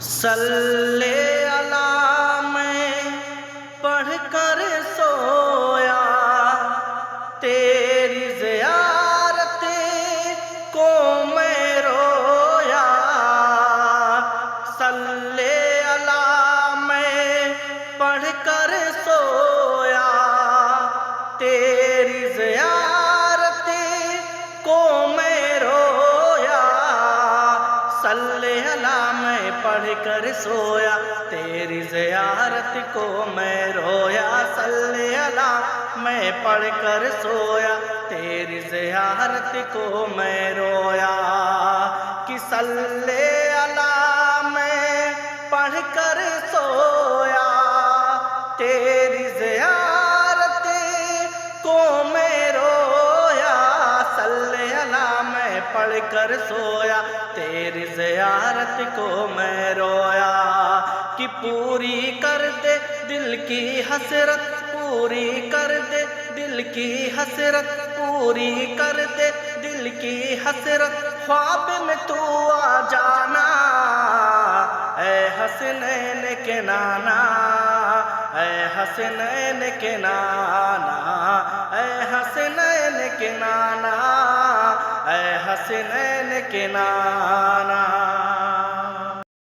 صلی علی میں پڑھ کر سویا، تیری زیارت کو میں رویا۔ صلی علی میں پڑھ کر سویا، تیری زیارت کو میں رویا۔ صلی علی میں پڑھ کر سویا، تیری زیارت کو میں رویا۔ صلی علی میں پڑھ کر سویا، تیری زیارت کو میں رویا۔ کہ صلی علی میں پڑھ کر سویا، تیری زیارت کو میں رویا۔ صلی علی میں پڑھ کر سویا، تیری زیارت کو میں رویا۔ کہ پوری کر دے دل کی حسرت، پوری کر دے دل کی حسرت، پوری کر دے دل کی حسرت، خواب میں تو آ جانا اے حسنین کے نانا، اے حسنین کے نانا، اے حسنین کے نانا، اے حسنین کے نانا۔